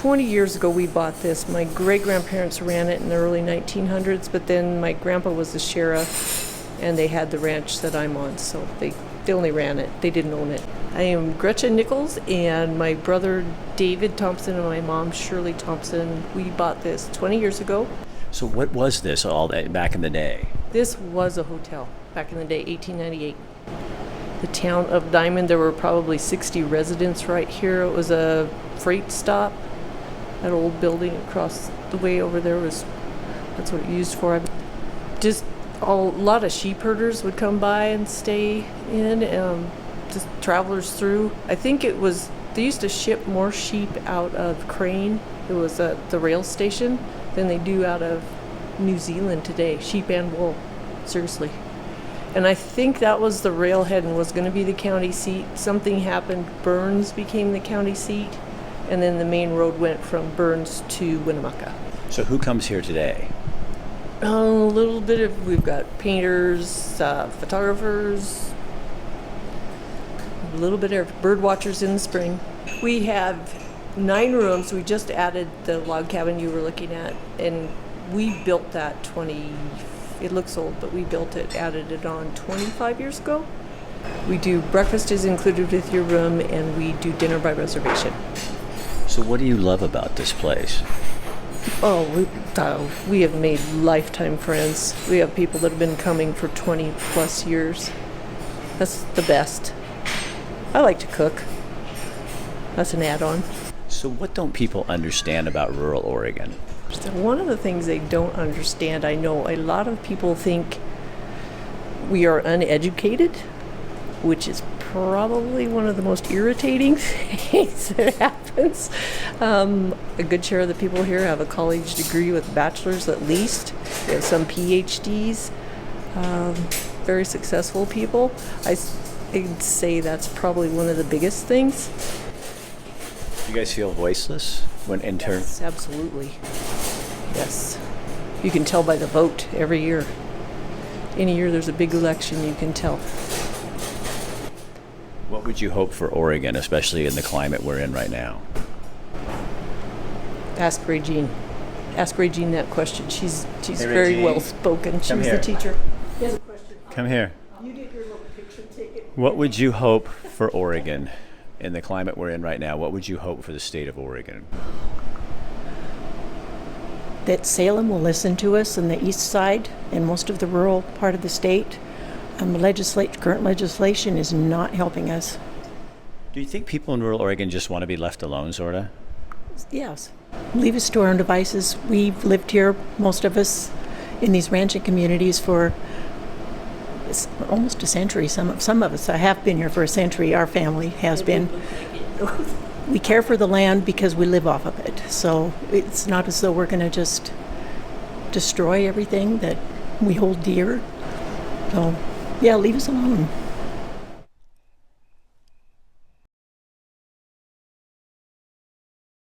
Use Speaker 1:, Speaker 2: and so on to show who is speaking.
Speaker 1: 20 years ago we bought this. My great-grandparents ran it in the early 1900s, but then my grandpa was the sheriff and they had the ranch that I'm on, so they only ran it. They didn't own it. I am Gretchen Nichols, and my brother David Thompson and my mom Shirley Thompson, we bought this 20 years ago.
Speaker 2: So what was this all that back in the day?
Speaker 1: This was a hotel back in the day, 1898. The town of Diamond, there were probably 60 residents right here. It was a freight stop. That old building across the way over there that's what it used for. Just a lot of sheep herders would come by and stay in, just travelers through. I think they used to ship more sheep out of Crane. It was at the rail station than they do out of New Zealand today, sheep and wool, seriously. And I think that was the railhead and was going to be the county seat. Something happened, Burns became the county seat, and then the main road went from Burns to Winnemucca.
Speaker 2: So who comes here today?
Speaker 1: We've got painters, photographers, a little bit of bird watchers in the spring. We have 9 rooms. We just added the log cabin you were looking at, and we built that it looks old, but we built it, added it on 25 years ago. We do breakfast is included with your room, and we do dinner by reservation.
Speaker 2: So what do you love about this place?
Speaker 1: We have made lifetime friends. We have people that have been coming for 20 plus years. That's the best. I like to cook. That's an add-on.
Speaker 2: So what don't people understand about rural Oregon?
Speaker 1: One of the things they don't understand, I know a lot of people think we are uneducated, which is probably one of the most irritating things that happens. A good share of the people here have a college degree with bachelor's at least. We have some PhDs, very successful people. I'd say that's probably one of the biggest things.
Speaker 2: You guys feel voiceless when intern?
Speaker 1: Yes, absolutely. Yes. You can tell by the vote every year. Any year there's a big election, you can tell.
Speaker 2: What would you hope for Oregon, especially in the climate we're in right now?
Speaker 1: Ask Regine. Ask Regine that question. She's very
Speaker 2: Regine.
Speaker 1: well spoken. She
Speaker 2: Come
Speaker 1: was
Speaker 2: here.
Speaker 1: the teacher. He has a question.
Speaker 2: Come here.
Speaker 1: You did your little picture ticket.
Speaker 2: What would you hope for Oregon in the climate we're in right now? What would you hope for the state of Oregon?
Speaker 3: That Salem will listen to us on the east side and most of the rural part of the state. Current legislation is not helping us.
Speaker 2: Do you think people in rural Oregon just want to be left alone, sort of?
Speaker 3: Yes. Leave us to our own devices. We've lived here, most of us, in these ranching communities for almost a century. Some of us have been here for a century. Our family has been. We care for the land because we live off of it. So it's not as though we're going to just destroy everything that we hold dear. So, yeah, leave us alone.